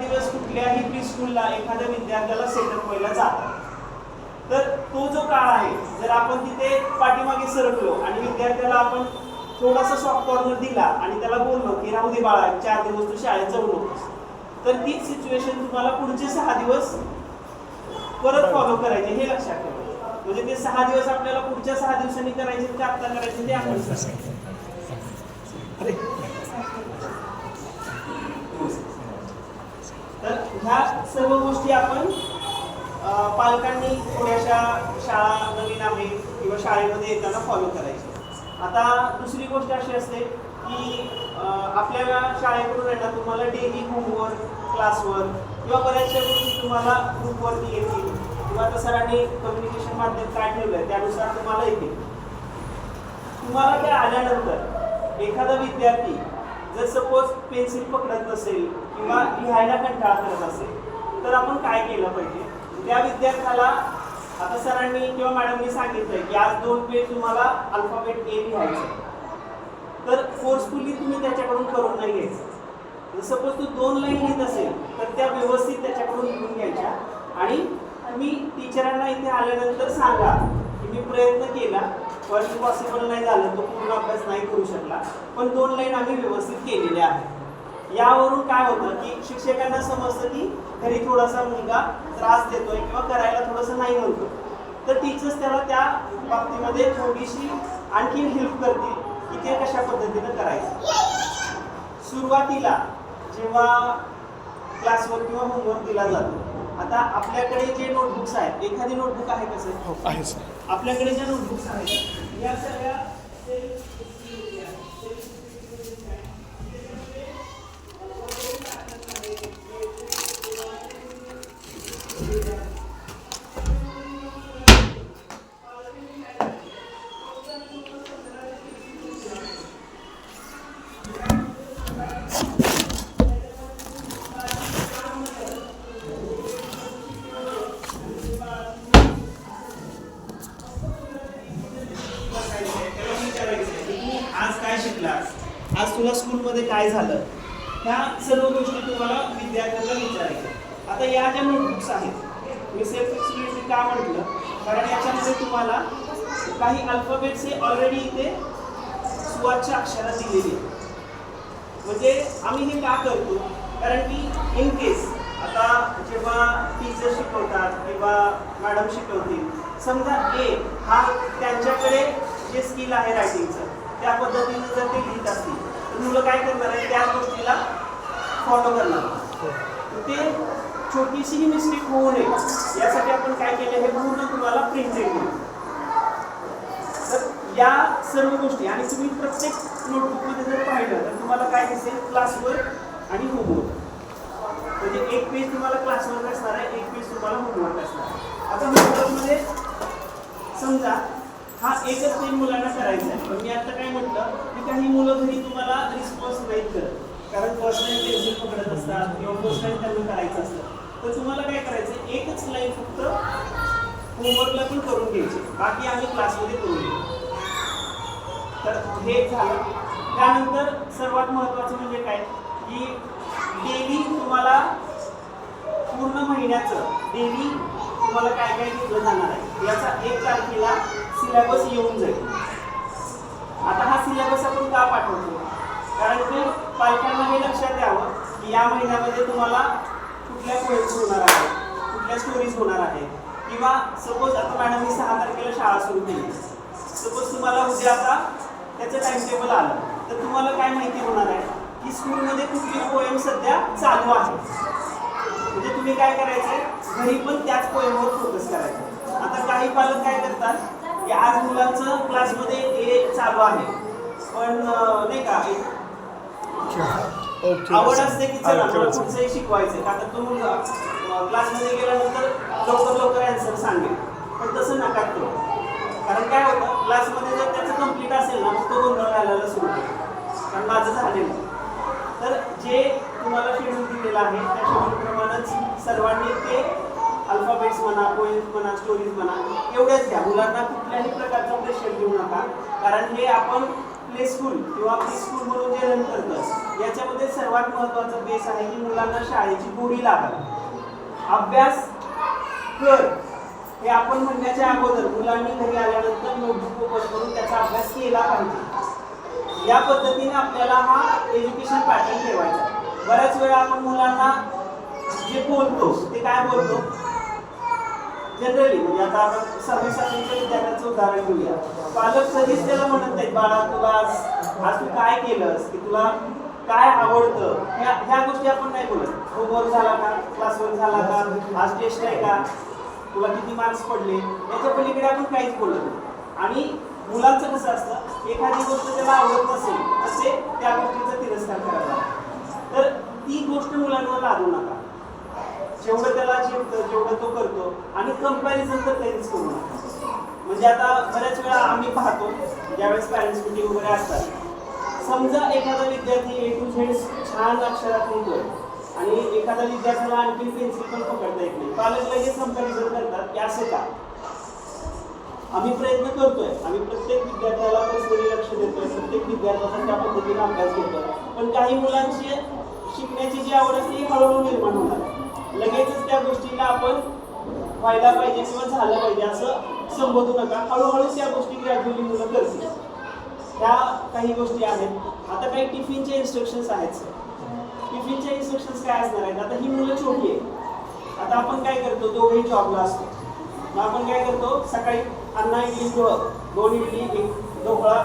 दिवस कुठल्याही प्री स्कूलला एखाद्या विद्यार्थ्याला सेटअप व्हायला जातात. तर तो जो काळ आहे, जर आपण तिथे पाठीमागे सरकलो आणि विद्यार्थ्याला आपण थोडासा सॉफ्ट कॉर्नर दिला आणि त्याला बोललो की राहू दे बाळा 4 दिवस तू शाळेत जाऊ नकोस, तर तीच सिच्युएशन तुम्हाला पुढचे 6 दिवस परत फॉलो करायचे, हे लक्षात ठेवा. म्हणजे ते 6 दिवस आपल्याला पुढच्या 6 दिवसांनी करायचे का आत्ता करायचे ते आपण तर ह्या सर्व गोष्टी आपण पालकांनी थोड्याशा शाळा नवीन आहे किंवा शाळेमध्ये येताना फॉलो करायची. आता दुसरी गोष्ट अशी असते की आपल्या शाळेकडून येणार तुम्हाला डेली होमवर्क, क्लासवर्क किंवा बऱ्याचशा गोष्टी तुम्हाला ग्रुपवरती येतील किंवा आता सरांनी कम्युनिकेशन माध्यम काय ठेवलं आहे त्यानुसार तुम्हाला येतील. तुम्हाला त्या आल्यानंतर एखादा विद्यार्थी जर सपोज पेन्सिल पकडत नसेल किंवा लिहायला कंटाळा करत असेल तर आपण काय केलं पाहिजे, त्या विद्यार्थ्याला आता सरांनी किंवा मॅडमनी सांगितलंय की आज 2 पेज तुम्हाला अल्फाबेट ए लिहायचं, तर फोर्सफुली तुम्ही त्याच्याकडून करून नाही घ्यायचं. सपोज तू 2 लाईन लिहित असेल तर त्या व्यवस्थित त्याच्याकडून लिहून घ्यायच्या आणि तुम्ही टीचरांना इथे आल्यानंतर सांगा की मी प्रयत्न केला पण पॉसिबल नाही झालं, तो पूर्ण अभ्यास नाही करू शकला, पण 2 लाईन आम्ही व्यवस्थित केलेल्या आहेत. यावरून काय होतं की शिक्षकांना समजतं की घरी थोडासा मुलगा त्रास देतोय किंवा करायला थोडंसं नाही म्हणतो, तर टीचर्स त्याला त्या बाबतीमध्ये थोडीशी आणखी हेल्प करतील की ते कशा पद्धतीनं करायचं. सुरुवातीला जेव्हा क्लासवर्क किंवा होमवर्क दिला जातो, आता आपल्याकडे जे नोटबुक्स आहेत, एखादी नोटबुक आहे कसं आहे सर, आपल्याकडे ज्या नोटबुक्स आहेत या सगळ्या आज तुला स्कूलमध्ये काय झालं, ह्या सर्व गोष्टी तुम्हाला विद्यार्थ्यांना विचारायच्या. आता या ज्या नोटबुक्स आहेत मी सेल्फ एक्सप्लेनेटरी का म्हटलं, कारण याच्यामध्ये तुम्हाला काही अल्फाबेट्स हे ऑलरेडी इथे सुरुवातच्या अक्षरात दिलेली आहे. म्हणजे आम्ही हे का करतो, कारण की इन केस आता जेव्हा टीचर शिकवतात किंवा मॅडम शिकवतील, समजा ए हा त्यांच्याकडे जे स्किल आहे रायटिंगचं त्या पद्धतीनं जर ते लिहित असतील तर मुलं काय करणार आहे, त्याच गोष्टीला फॉलो करणार. ते छोटीशीही मिस्टेक होऊ नये यासाठी आपण काय केलं, हे पूर्ण तुम्हाला प्रिंटेड केलं. तर या सर्व गोष्टी आणि तुम्ही प्रत्येक नोटबुकमध्ये जर पाहिलं तर तुम्हाला काय दिसेल, क्लासवर्क आणि होमवर्क. म्हणजे 1 पेज तुम्हाला क्लासवर्क असणार आहे, 1 पेज तुम्हाला होमवर्क असणार आहे. आता होमवर्कमध्ये समजा हा एकच पेज मुलांना करायचा आहे, पण मी आता काय म्हटलं की काही मुलं घरी तुम्हाला रिस्पॉन्स नाही करत, कारण पर्सनल पेन्सिल पकडत असतात किंवा पर्सनल त्यांना करायचं असतं, तर तुम्हाला काय करायचं, एकच लाईन फक्त होमवर्कला पण करून घ्यायची, बाकी आम्ही क्लासमध्ये करून घेऊ. तर हे झालं. त्यानंतर सर्वात महत्त्वाचं म्हणजे काय की डेली तुम्हाला पूर्ण महिन्याचं डेली तुम्हाला काय काय घेतलं जाणार आहे याचा 1 तारखेला सिलेबस येऊन जाईल. आता हा सिलेबस आपण का पाठवतो, कारण की पालकांना हे लक्षात यावं की या महिन्यामध्ये तुम्हाला कुठल्या पोएम्स होणार आहेत, कुठल्या स्टोरीज होणार आहेत, किंवा सपोज आता मॅडमनी 6 तारखेला शाळा सुरू केली, सपोज तुम्हाला उद्या आता त्याचं टाइम टेबल आलं तर तुम्हाला काय माहिती होणार आहे की स्कूलमध्ये कुठली पोएम सध्या चालू आहे. म्हणजे तुम्ही काय करायचं, घरी पण त्याच पोएमवर फोकस करायचं. आता काही पालक काय करतात की आज मुलांचं क्लासमध्ये ए चालू आहे, पण नाही का आवड असते की चला मला पुढचंही शिकवायचं, का तर तो मुलगा क्लासमध्ये गेल्यानंतर लवकर आन्सर सांगेल, पण तसं नका करू. कारण काय होतं, क्लासमध्ये जर त्याचं कंप्लीट असेल ना मग तो गोंधळ घालायला सुरू होतो, कारण माझं झालेलं. तर जे तुम्हाला शेड्यूल दिलेलं आहे त्या शेड्यूलप्रमाणेच सर्वांनी ते अल्फाबेट्स म्हणा, पोएम्स म्हणा, स्टोरीज म्हणा एवढ्याच घ्या. मुलांना कुठल्याही प्रकारचं प्रेशर देऊ नका, कारण हे आपण प्ले स्कूल किंवा प्री स्कूल म्हणून जे रन करतं याच्यामध्ये सर्वात महत्त्वाचा बेस आहे की मुलांना शाळेची गोडी लागावी. अभ्यास कर हे आपण म्हणण्याच्या अगोदर मुलांनी घरी आल्यानंतर नोटबुक ओपन करून त्याचा अभ्यास केला पाहिजे. या पद्धतीने आपल्याला हा एज्युकेशन पॅटर्न ठेवायचा. बऱ्याच वेळा आपण मुलांना जे बोलतो ते काय बोलतो जनरली, म्हणजे आता आपण 6वी-7वीच्या विद्यार्थ्यांचं उदाहरण घेऊया. पालक कधीच त्याला म्हणत नाहीत बाळा तुला आज तू काय केलंस की तुला काय आवडतं, ह्या गोष्टी आपण नाही बोलत. होमवर्क झाला का, क्लासवर्क झाला का, आज टेस्ट आहे का, तुला किती मार्क्स पडले, याच्या पलीकडे आपण काहीच बोलत नाही. आणि मुलांचं कसं असतं, एखादी गोष्ट त्याला आवडत नसेल असे त्या गोष्टीचा तिरस्कार करायचा. तर ती गोष्ट मुलांवर लादू नका. जेवढं त्याला जेवतं जेवढं तो करतो. आणि कंपॅरिझन तर काहीच करू नका. म्हणजे आता बऱ्याच वेळा आम्ही पाहतो ज्यावेळेस पॅरेंट्स मीटिंग वगैरे असतात, समजा एखादा विद्यार्थी A to Z छान अक्षरात लिहितोय आणि एखादा विद्यार्थ्याला आणखी पेन्सिल पण पकडता येत नाही, पालक लगेच कंपॅरिझन करतात की असं का. आम्ही प्रयत्न करतोय, आम्ही प्रत्येक विद्यार्थ्याला पर्सनली लक्ष देतोय, प्रत्येक विद्यार्थ्याचा त्या पद्धतीने अभ्यास घेतोय. पण काही मुलांची शिकण्याची जी आवड असते ही हळूहळू निर्माण होणार. लगेचच त्या गोष्टीला आपण व्हायला पाहिजे किंवा झालं पाहिजे असं संबोधू नका. हळूहळू त्या गोष्टी ग्रॅज्युअली मुलं करतील. त्या काही गोष्टी आहेत. आता काही टिफिनचे इन्स्ट्रक्शन्स आहेत. टिफिनचे इन्स्ट्रक्शन्स काय असणार आहेत, आता ही मुलं छोटी आहेत. आता आपण काय करतो, दोघेही जॉबला असतो. मग आपण काय करतो, सकाळी अन्ना इडली दोन इडली एक ढोकळा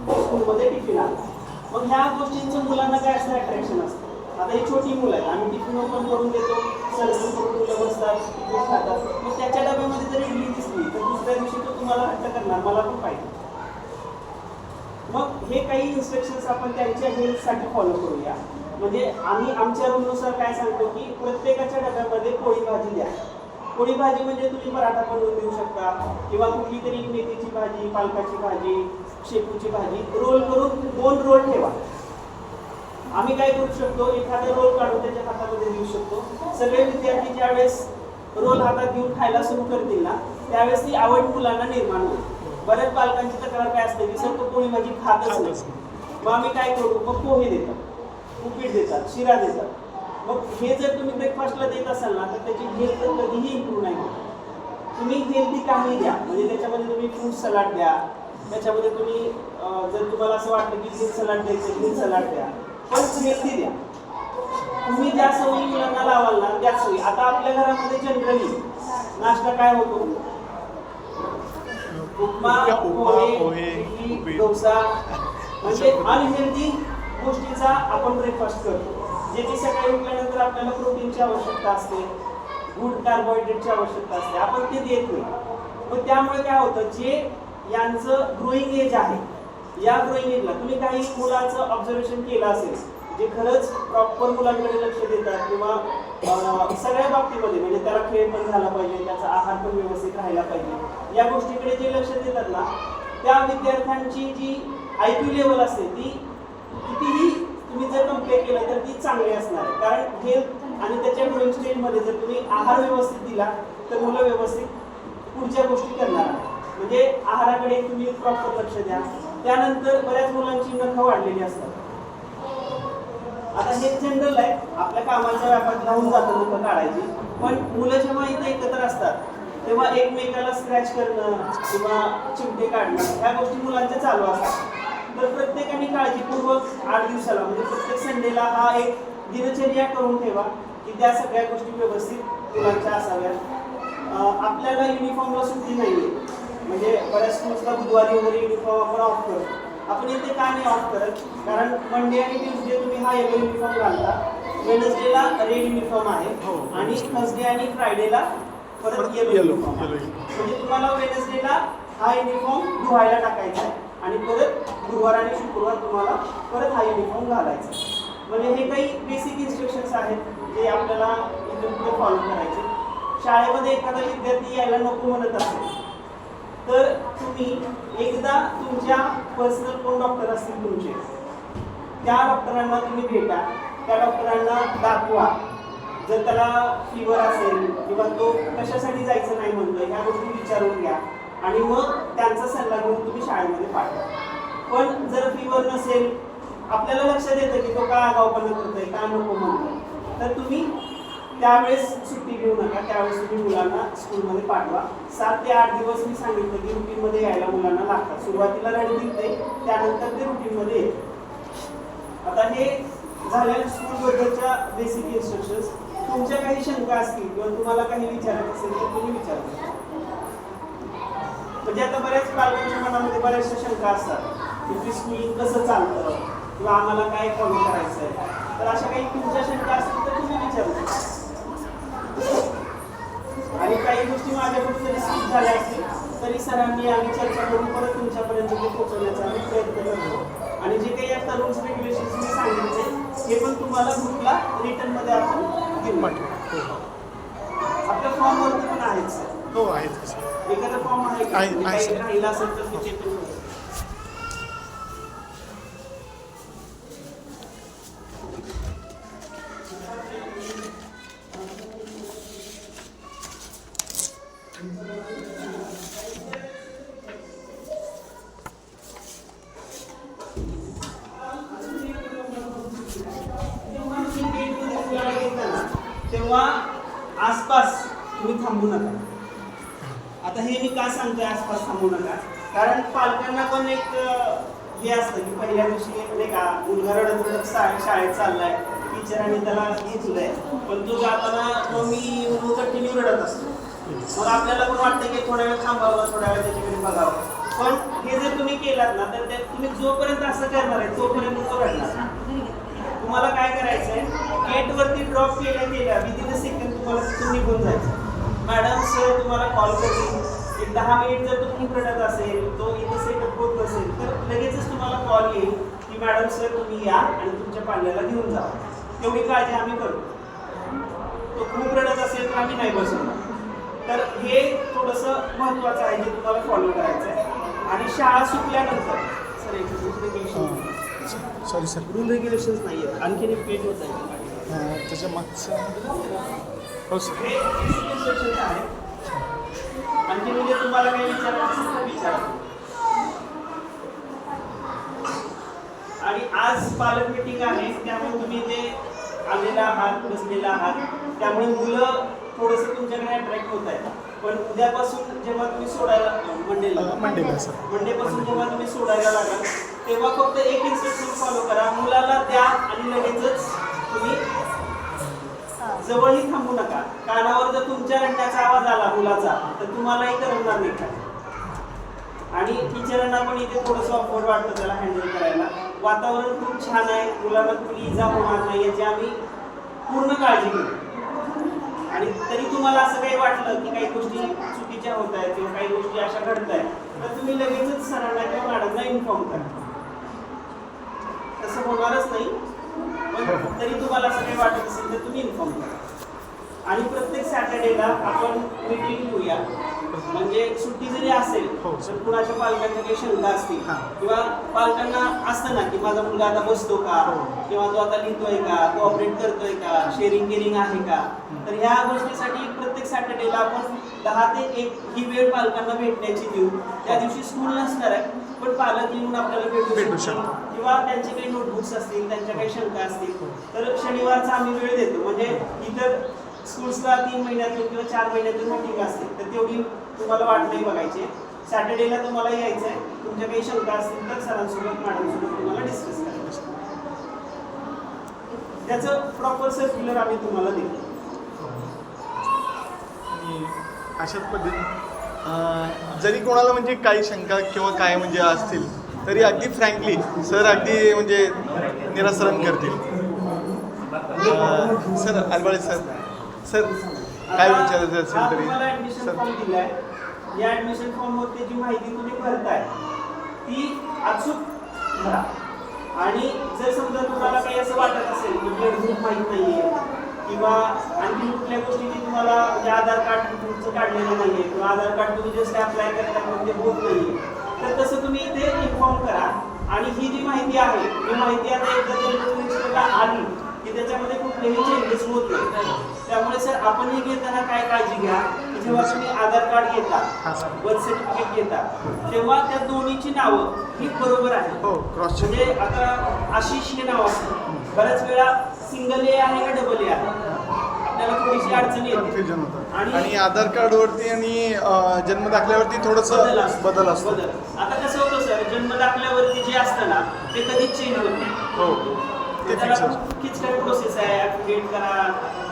स्कूलमध्ये टिफिन आला. मग ह्या गोष्टींचं मुलांना काय असतं, अट्रॅक्शन असतं. आता ही छोटी मुलं आहेत, आम्ही टिफिन ओपन करून देतो, सर्व करून मुलं बसतात, टिफिन खातात. मग त्याच्या डब्यामध्ये जर इडली दिसली तर दुसऱ्या दिवशी तो तुम्हाला हट्ट करणार, मला पण पाहिजे. मग हे काही इन्स्ट्रक्शन्स आपण त्यांच्या हेल्थसाठी फॉलो करूया. म्हणजे आम्ही आमच्या रूलनुसार काय सांगतो की प्रत्येकाच्या डब्यामध्ये पोळी भाजी द्या. पोळी भाजी म्हणजे तुम्ही पराठा बनवून देऊ शकता किंवा कुठली तरी मेथीची भाजी, पालकाची भाजी, शेपूची भाजी रोल करून 2 रोल ठेवा. आम्ही काय करू शकतो, एखादा रोल काढून त्याच्या हातामध्ये देऊ शकतो. सगळे विद्यार्थी ज्यावेळेस रोल हातात घेऊन खायला सुरू करतील ना, त्यावेळेस ती आवड मुलांना निर्माण होईल. बऱ्याच पालकांची तक्रार काय असते की सर तो पोळी भाजी खातच नाही. मग आम्ही काय करू, मग पोहे देतात, उपीट देतात, शिरा देतात. मग हे जर तुम्ही ब्रेकफास्टला देत असाल ना तर त्याची हेल्थ कधीही इम्प्रूव्ह नाही होत. तुम्ही हेल्दी काही द्या, म्हणजे त्याच्यामध्ये तुम्ही फ्रूट सलाड द्या, त्याच्यामध्ये तुम्ही जर तुम्हाला असं वाटतं की ग्रीन सलाड द्यायचं ग्रीन सलाड द्या, पण हेल्दी द्या. तुम्ही ज्या सवयी मुलांना लावाल ना त्याच सवयी. आता आपल्या घरामध्ये जनरली नाश्ता काय होतो, उपमा, पोहे, इडली, डोसा, म्हणजे अनहेल्दी गोष्टीचा आपण ब्रेकफास्ट करतो. जे की सकाळी उठल्यानंतर आपल्याला प्रोटीनची आवश्यकता असते, गुड कार्बोहायड्रेटची आवश्यकता असते, आपण ते देत नाही. मग त्यामुळे काय होतं, जे यांचं ग्रोईंग एज आहे, या ग्रोईंग एजला तुम्ही काही मुलांचं ऑब्झर्वेशन केलं असेल जे खरंच प्रॉपर मुलांकडे लक्ष देतात किंवा सगळ्या बाबतीमध्ये, म्हणजे त्याला खेळ पण झाला पाहिजे, त्याचा आहार पण व्यवस्थित राहायला पाहिजे, या गोष्टीकडे जे लक्ष देतात ना, त्या विद्यार्थ्यांची जी IQ लेवल असते ती कितीही तुम्ही जर कम्पेअर केलं तर ती चांगली असणार आहे. कारण हेल्थ आणि त्याच्या ग्रोईंग स्टेजमध्ये जर तुम्ही आहार व्यवस्थित दिला तर मुलं व्यवस्थित पुढच्या गोष्टी करणार आहे. म्हणजे आहाराकडे तुम्ही प्रॉपर लक्ष द्या. त्यानंतर बऱ्याच मुलांची नखं वाढलेली असतात. आता हे जनरल आहे, आपल्या कामाच्या व्यापात राहून जातं नखं काढायची, पण मुलं जेव्हा इथं एकत्र असतात तेव्हा एकमेकाला स्क्रॅच करणं किंवा चिमटे काढणं ह्या गोष्टी मुलांच्या चालू असतात. तर प्रत्येकाने काळजीपूर्वक 8 दिवसाला म्हणजे प्रत्येक संडेला हा एक दिनचर्या करून ठेवा की त्या सगळ्या गोष्टी व्यवस्थित मुलांच्या असाव्यात. आपल्याला युनिफॉर्मला सुट्टी नाही आहे, म्हणजे बऱ्याच स्कूल्सला बुधवारी वगैरे युनिफॉर्म आपण ऑफ करतो. आपण इथे का नाही ऑफ करत, कारण मंडे आणि ट्यूजडे तुम्ही हा येलो युनिफॉर्म घालता, वेडनेसडेला रेड युनिफॉर्म आहे आणि थर्सडे आणि फ्रायडेला परत येलो युनिफॉर्म आहे. म्हणजे तुम्हाला वेडनेसडेला हा युनिफॉर्म धुवायला टाकायचा आहे आणि परत गुरुवार आणि शुक्रवार तुम्हाला परत हा युनिफॉर्म घालायचा. म्हणजे हे काही बेसिक इन्स्ट्रक्शन्स आहेत जे आपल्याला इथून पुढे फॉलो करायचे. शाळेमध्ये एखादा विद्यार्थी यायला नको म्हणत असेल तर तुम्ही एकदा तुमच्या पर्सनल कोण डॉक्टर असतील तुमचे, त्या डॉक्टरांना तुम्ही भेटा, त्या डॉक्टरांना दाखवा. जर त्याला फीवर असेल किंवा तो कशासाठी जायचं नाही म्हणतोय ह्या गोष्टी विचारून घ्या आणि मग त्यांचा सल्ला घेऊन तुम्ही शाळेमध्ये पाठवा. पण जर फीवर नसेल, आपल्याला लक्षात येतं की तो का आगाऊपणा करतोय, का नको म्हणतोय, तर तुम्ही त्यावेळेस सुट्टी घेऊ नका. त्यावेळेस तुम्ही मुलांना स्कूलमध्ये पाठवा. 7 ते 8 दिवस मी सांगितलं की रुटीनमध्ये यायला मुलांना लागतात. सुरुवातीला रडतील ते, त्यानंतर ते रुटीनमध्ये येते. आता हे झाल्या स्कूलबद्दलच्या बेसिक इन्स्ट्रक्शन्स. तुमच्या काही शंका असतील किंवा तुम्हाला काही विचारायचं असेल तर तुम्ही विचारा. म्हणजे आता बऱ्याच पालकांच्या मनामध्ये बऱ्याचशा शंका असतात की स्कूलिंग कसं चालतं किंवा आम्हाला काय फॉलो करायचं आहे. तर अशा काही तुमच्या शंका असतील तर तुम्ही विचारू. आणि काही गोष्टी माझ्याकडून जरी स्किप झाल्या असतील तरी सरांनी आम्ही चर्चा करून परत तुमच्यापर्यंत ते पोहोचवण्याचा आम्ही प्रयत्न करतो. आणि जे काही आता रूल्स रेग्युलेशन्स मी सांगितले हे पण तुम्हाला ग्रुपला रिटर्नमध्ये आपण देऊ. आपल्या फॉर्मवरती पण आहेत सर. हो आहेत. एखादा फॉर्म आहे काही राहिला असेल तर तिथे पण तेव्हा आसपास तुम्ही थांबू नका. आता हे मी का सांगतोय आसपास थांबू नका, कारण पालकांना पण एक हे असतं की पहिल्या दिवशी नाही का मुलगा रडत शाळेत चाललाय, टीचरांनी त्याला घेतलंय, पण तो जाताना मम्मी कंटिन्यू रडत असतो. मग आपल्याला पण वाटतं की थोड्या वेळ थांबावं, थोड्या वेळ त्याच्याकडे बघावं. पण हे जर तुम्ही केलात ना तर तुम्ही जोपर्यंत असं करणार आहे तोपर्यंत तो रडणार. तुम्हाला काय करायचं आहे, गेटवरती ड्रॉप केल्या विदिन अ सेकंड तुम्हाला तिथून निघून जायचं. मॅडम सर तुम्हाला कॉल करतील. एक 10 मिनिट जर तो खूप रडत असेल, तो इथं सेटअप होत नसेल तर लगेचच तुम्हाला कॉल येईल की मॅडम सर तुम्ही या आणि तुमच्या पाल्याला घेऊन जा. तेवढी काळजी आम्ही करतो. तो खूप रडत असेल तर आम्ही नाही बसवणार. तर हे थोडंसं महत्त्वाचं आहे जे तुम्हाला फॉलो करायचं आहे. आणि शाळा सुटल्यानंतर सर एक regulation sorry sir rule regulations नाही आहेत, आणखीन एक पेज होत आहे त्याच्या मागचं. हो सर. हे इन्स्ट्रक्शन्स आहे. आणखी म्हणजे तुम्हाला काही विचारायचं असेल तर विचारा. आणि आज पालक मीटिंग आहे त्यामुळे तुम्ही ते आलेला आहात, बसलेला आहात, त्यामुळे मुलं थोडंसं तुमच्याकडे अट्रॅक्ट होत आहेत. पण उद्यापासून जेव्हा तुम्ही सोडायला मंडेपासून जेव्हा तुम्ही सोडायला लागाल तेव्हा फक्त एक इन्स्ट्रक्शन फॉलो करा, मुलाला द्या आणि लगेचच तुम्ही जवळही थांबू नका. कानावर जर तुमच्या रडण्याचा आवाज आला मुलाचा तर तुम्हालाही करमणार नाही का. आणि टीचरांना पण इथे थोडंसं ऑफवर्ड वाटतं त्याला हँडल करायला. वातावरण खूप छान आहे, मुलांना कुठली इजा होणार नाही याची आम्ही पूर्ण काळजी घेऊ. आणि तरी तुम्हाला असं काही वाटलं की काही गोष्टी चुकीच्या होत आहेत किंवा काही गोष्टी अशा घडत आहेत तर तुम्ही लगेचच सरांना किंवा मॅडमला इन्फॉर्म करा. तसं होणारच नाही, पण तरी तुम्हाला असं काही वाटत असेल तर तुम्ही इन्फॉर्म करा. आणि प्रत्येक सॅटर्डेला आपण मीटिंग घेऊया. म्हणजे सुट्टी जरी असेल तर कुणाच्या पालकांच्या काही शंका असतील किंवा पालकांना असतं ना की माझा मुलगा आता बसतो का किंवा तो आता लिहितोय का, कोऑपरेट करतोय का, शेअरिंग केअरिंग आहे का, तर ह्या गोष्टीसाठी प्रत्येक सॅटर्डेला आपण 10 ते 1 ही वेळ पालकांना भेटण्याची देऊ. त्या दिवशी स्कूल नसणार आहे पण पालक येऊन आपल्याला भेटू शकतो किंवा त्यांचे काही नोटबुक्स असतील, त्यांच्या काही शंका असतील तर शनिवारचा आम्ही वेळ देतो. म्हणजे इतर स्कूल्सला 3 महिन्यातून किंवा 4 महिन्यातून मीटिंग असते तर तेवढी तुम्हाला वाट नाही बघायची. सॅटर्डेला तुम्हाला यायचं आहे, तुमच्या काही शंका असतील तर सरांसोबत मॅडमसोबत तुम्हाला डिस्कस करायचं. त्याचं प्रॉपर सर्क्युलर आम्ही तुम्हाला देतो. आणि अशाच पद्धतीने जरी कोणाला म्हणजे काही शंका किंवा काय म्हणजे असतील तरी अगदी फ्रँकली सर अगदी म्हणजे निराकरण करतील. सर अलबाळे सर काय विचारायचं असेल तरी तुम्हाला ऍडमिशन फॉर्म दिलाय, या ऍडमिशन फॉर्म वरती जी माहिती तुम्ही भरताय ती अचूक भरा. आणि जर समजा तुम्हाला काही असं वाटत असेल की ब्लड ग्रुप माहीत नाहीये किंवा आणखी कुठल्या गोष्टीची तुम्हाला म्हणजे आधार कार्ड तुमचं काढलेलं नाहीये किंवा आधार कार्ड तुम्ही जस्ट अप्लाय करता ते होत नाहीये तर तसं तुम्ही इथे इन्फॉर्म करा. आणि ही जी माहिती आहे ही माहिती आता एकदा आली की त्याच्यामध्ये कुठलेही चेंजेस होत नाही. त्यामुळे सर आपणही घेताना काय काळजी घ्या की जेव्हा तुम्ही आधार कार्ड घेता, हां सर. बर्थ सर्टिफिकेट घेता, तेव्हा त्या दोन्हीची नावं ही बरोबर आहेत. हो, क्रॉस चेक. म्हणजे आता आशिष हे नाव असतं, बऱ्याच वेळा सिंगल ए आहे का डबल ए आहे, आपल्याला थोडीशी अडचण येते. कन्फ्युजन होतं. आणि आणि आधार कार्डवरती आणि जन्म दाखल्यावरती थोडंसं बदल असतो. आता कसं होतं सर, जन्म दाखल्यावरती जे असतं ना ते कधीच चेंज होत नाही. हो, ते त्याला फिक्स खूप किचकट प्रोसेस आहे, ॲप्लिकेट करा,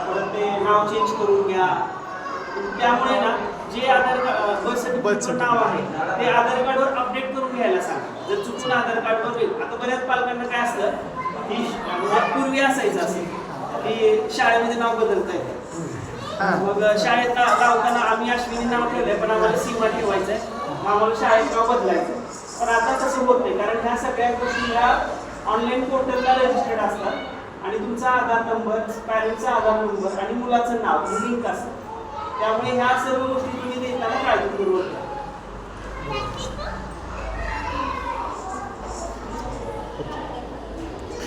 परत ते नाव चेंज करून घ्या. त्यामुळे ना जे आधार कार्ड बर्थ सर्टिफिकेटचं नाव आहे ते आधार कार्डवर अपडेट करून घ्यायला सांगा. जर चुकून आधार कार्डवर येईल, आता बऱ्याच पालकांना काय असतं की पूर्वी असायचं असेल की शाळेमध्ये नाव बदलता येतं. मग शाळेत लावताना आम्ही अश्विनी नाव ठेवलंय पण आम्हाला सीमा ठेवायचं आहे, मग आम्हाला शाळेत नाव बदलायचं. पण आता तसं होत नाही, कारण ह्या सगळ्या गोष्टी ह्या ऑनलाईन पोर्टलला रजिस्टर्ड असतात आणि तुमचा आधार नंबर, पॅरेंटचा आधार नंबर आणि मुलाचं नाव हे लिंक असतं. त्यामुळे ह्या सर्व गोष्टी तुम्ही देताना काळजीपूर्वक